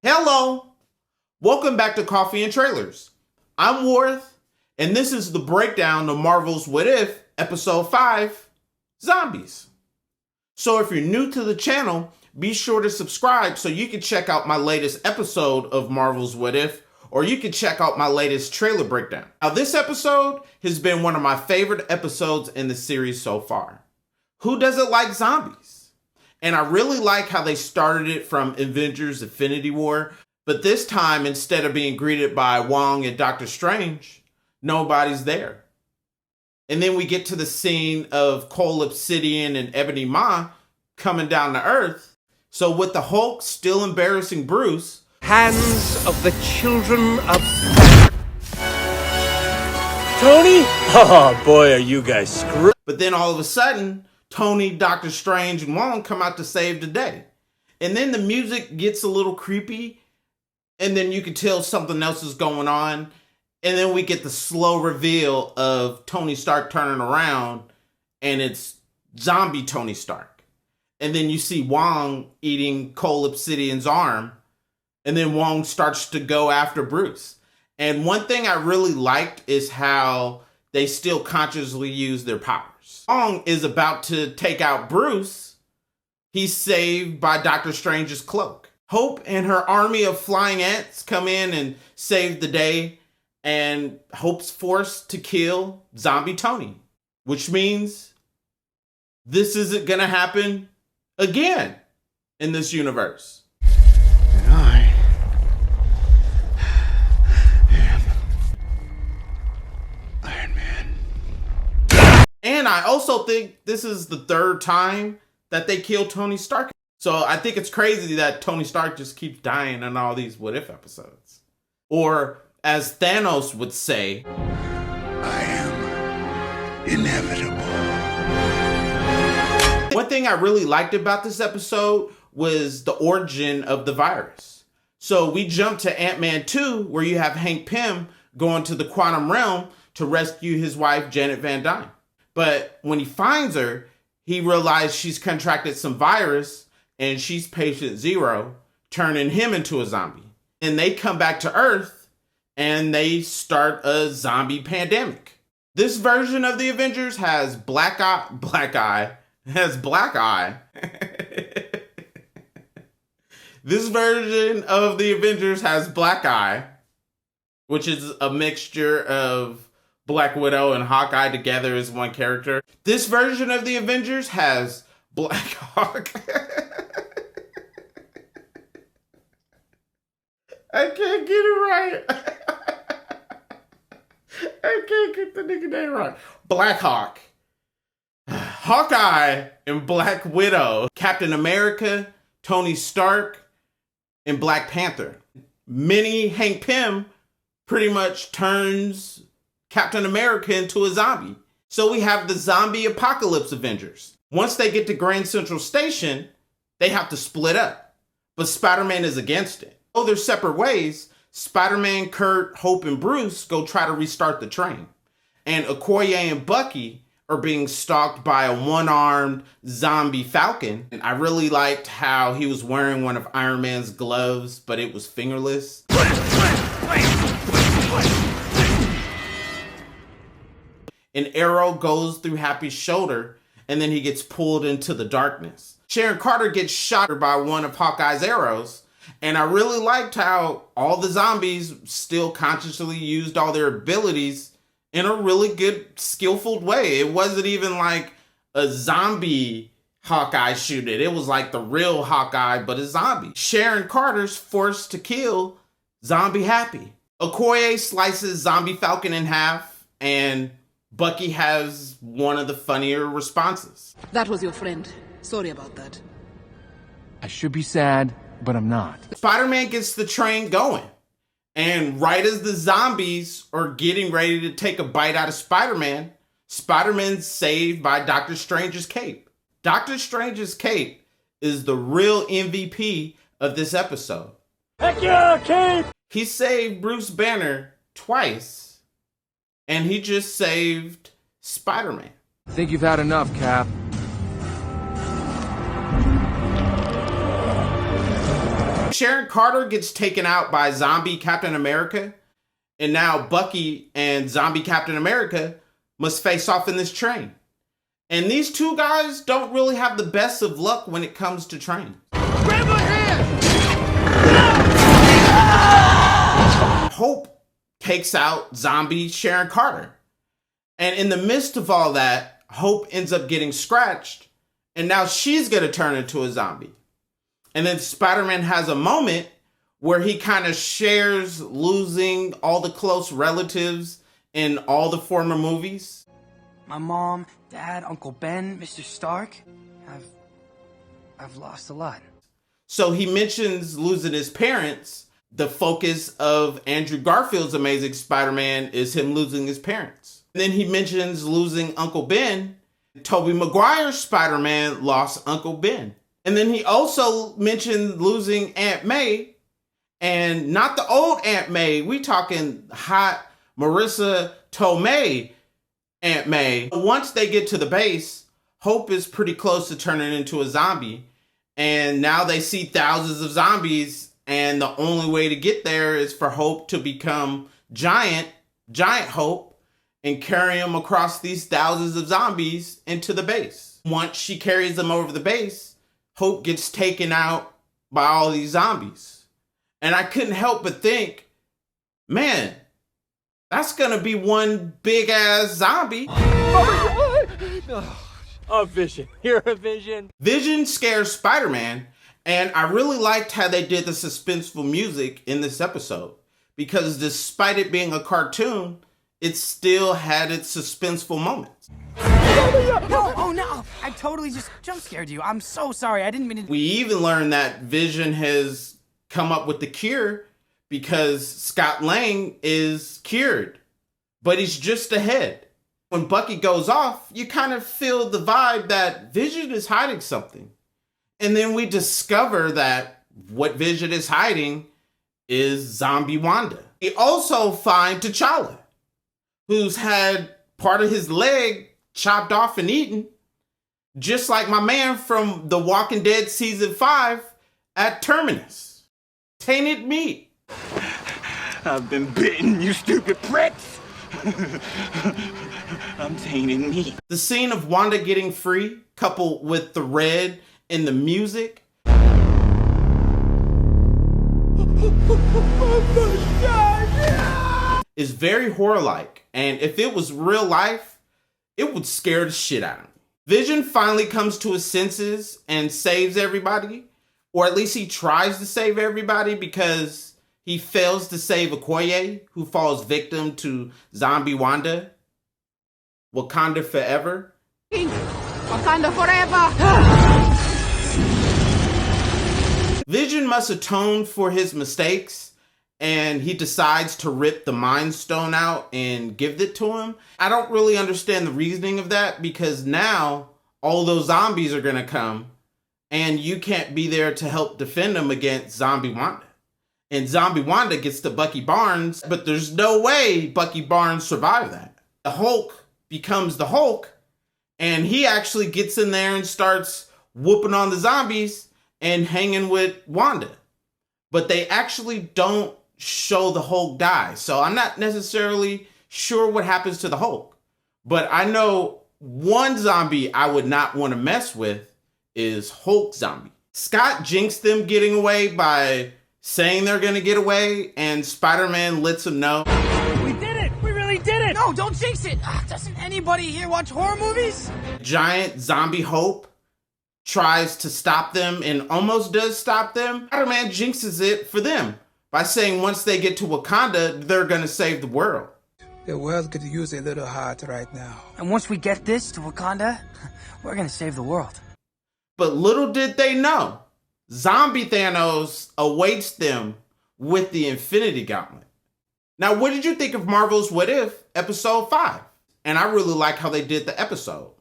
Hello. Welcome back to Coffee and Trailers. I'm Warith, and this is the breakdown of Marvel's What If, Episode 5, Zombies. So if you're new to the channel, be sure to subscribe so you can check out my latest episode of Marvel's What If, or you can check out my latest trailer breakdown. Now, this episode has been one of my favorite episodes in the series so far. Who doesn't like zombies? And I really like how they started it from Avengers Infinity War, but this time, instead of being greeted by Wong and Doctor Strange, nobody's there. And then we get to the scene of Cole Obsidian and Ebony Maw coming down to Earth. So with the Hulk still embarrassing Bruce, hands of the children of Tony? Oh boy, are you guys screwed. But then all of a sudden, Tony, Doctor Strange, and Wong come out to save the day. And then the music gets a little creepy, and then you can tell something else is going on. And then we get the slow reveal of Tony Stark turning around, and it's zombie Tony Stark. And then you see Wong eating Cole Obsidian's arm, and then Wong starts to go after Bruce. And one thing I really liked is how they still consciously use their powers. Wong is about to take out Bruce. He's saved by Doctor Strange's cloak. Hope and her army of flying ants come in and save the day, and Hope's forced to kill zombie Tony, which means this isn't gonna happen again in this universe. And I am Iron Man. And I also think this is the third time that they kill Tony Stark. So I think it's crazy that Tony Stark just keeps dying in all these What If episodes. Or as Thanos would say, I am inevitable. One thing I really liked about this episode was the origin of the virus. So we jump to Ant-Man 2, where you have Hank Pym going to the quantum realm to rescue his wife, Janet Van Dyne. But when he finds her, he realized she's contracted some virus, and she's patient zero, turning him into a zombie. And they come back to Earth, and they start a zombie pandemic. This version of the Avengers has Black Eye. This version of the Avengers has Black Eye, which is a mixture of Black Widow and Hawkeye together as one character. This version of the Avengers has Black Hawk. I can't get it right. I can't get the nigga name right. Black Hawk, Hawkeye, and Black Widow. Captain America, Tony Stark, and Black Panther. Mini Hank Pym pretty much turns Captain America into a zombie. So we have the zombie apocalypse Avengers. Once they get to Grand Central Station, they have to split up. But Spider-Man is against it. Oh, they're separate ways. Spider-Man, Kurt, Hope, and Bruce go try to restart the train. And Okoye and Bucky are being stalked by a one-armed zombie Falcon. And I really liked how he was wearing one of Iron Man's gloves, but it was fingerless. An arrow goes through Happy's shoulder, and then he gets pulled into the darkness. Sharon Carter gets shot by one of Hawkeye's arrows, and I really liked how all the zombies still consciously used all their abilities in a really good, skillful way. It wasn't even like a zombie Hawkeye shooting. It was like the real Hawkeye, but a zombie. Sharon Carter's forced to kill zombie Happy. Okoye slices zombie Falcon in half, and Bucky has one of the funnier responses. That was your friend. Sorry about that. I should be sad, but I'm not. Spider-Man gets the train going. And right as the zombies are getting ready to take a bite out of Spider-Man, Spider-Man's saved by Doctor Strange's cape. Doctor Strange's cape is the real MVP of this episode. Heck yeah, cape! He saved Bruce Banner twice, and he just saved Spider-Man. I think you've had enough, Cap. Sharon Carter gets taken out by zombie Captain America, and now Bucky and zombie Captain America must face off in this train. And these two guys don't really have the best of luck when it comes to trains. Grab my hand! Hope takes out zombie Sharon Carter. And in the midst of all that, Hope ends up getting scratched, and now she's going to turn into a zombie. And then Spider-Man has a moment where he kind of shares losing all the close relatives in all the former movies. My mom, Dad, Uncle Ben, Mr. Stark. I've lost a lot. So he mentions losing his parents. The focus of Andrew Garfield's Amazing Spider-Man is him losing his parents. And then he mentions losing Uncle Ben. Tobey Maguire's Spider-Man lost Uncle Ben. And then he also mentioned losing Aunt May. And not the old Aunt May. We talking hot Marissa Tomei Aunt May. Once they get to the base, Hope is pretty close to turning into a zombie. And now they see thousands of zombies. And the only way to get there is for Hope to become Giant Hope, and carry him across these thousands of zombies into the base. Once she carries them over the base, Hope gets taken out by all these zombies. And I couldn't help but think, man, that's gonna be one big ass zombie. Oh, Vision. You're a Vision. Vision scares Spider-Man, and I really liked how they did the suspenseful music in this episode, because despite it being a cartoon, it still had its suspenseful moments. No, oh no! I totally just jump scared you. I'm so sorry. I didn't mean to. We even learned that Vision has come up with the cure because Scott Lang is cured, but he's just ahead. When Bucky goes off, you kind of feel the vibe that Vision is hiding something. And then we discover that what Vision is hiding is zombie Wanda. We also find T'Challa, who's had part of his leg chopped off and eaten, just like my man from The Walking Dead Season 5 at Terminus. Tainted meat. I've been bitten, you stupid pricks! I'm tainted meat. The scene of Wanda getting free, coupled with the red and the music, is very horror-like. And if it was real life, it would scare the shit out of me. Vision finally comes to his senses and saves everybody. Or at least he tries to save everybody, because he fails to save Okoye, who falls victim to zombie Wanda. Wakanda forever. Wakanda forever! Vision must atone for his mistakes, and he decides to rip the Mind Stone out and give it to him. I don't really understand the reasoning of that, because now all those zombies are gonna come, and you can't be there to help defend them against zombie Wanda. And zombie Wanda gets to Bucky Barnes, but there's no way Bucky Barnes survived that. The Hulk becomes the Hulk, and he actually gets in there and starts whooping on the zombies and hanging with Wanda. But they actually don't show the Hulk die. So I'm not necessarily sure what happens to the Hulk. But I know one zombie I would not want to mess with is Hulk zombie. Scott jinxed them getting away by saying they're gonna get away, and Spider-Man lets him know. We did it! We really did it! No, don't jinx it! Doesn't anybody here watch horror movies? Giant zombie Hope tries to stop them and almost does stop them. Spider-Man jinxes it for them by saying once they get to Wakanda, they're gonna save the world. The world could use a little heart right now. And once we get this to Wakanda, we're gonna save the world. But little did they know, zombie Thanos awaits them with the Infinity Gauntlet. Now, what did you think of Marvel's What If episode 5? And I really like how they did the episode.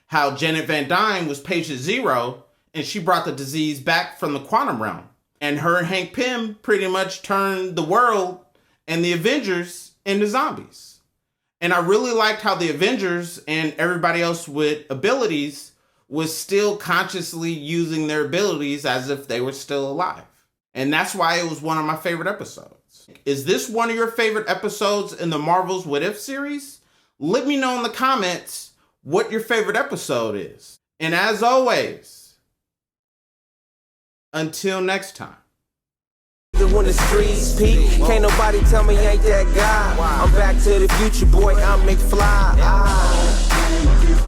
How Janet Van Dyne was patient zero, and she brought the disease back from the quantum realm. And her and Hank Pym pretty much turned the world and the Avengers into zombies. And I really liked how the Avengers and everybody else with abilities was still consciously using their abilities as if they were still alive. And that's why it was one of my favorite episodes. Is this one of your favorite episodes in the Marvel's What If series? Let me know in the comments what your favorite episode is. And as always, until next time. When the streets peak, can't nobody tell me ain't that guy. I'm back to the future, boy, I'm McFly.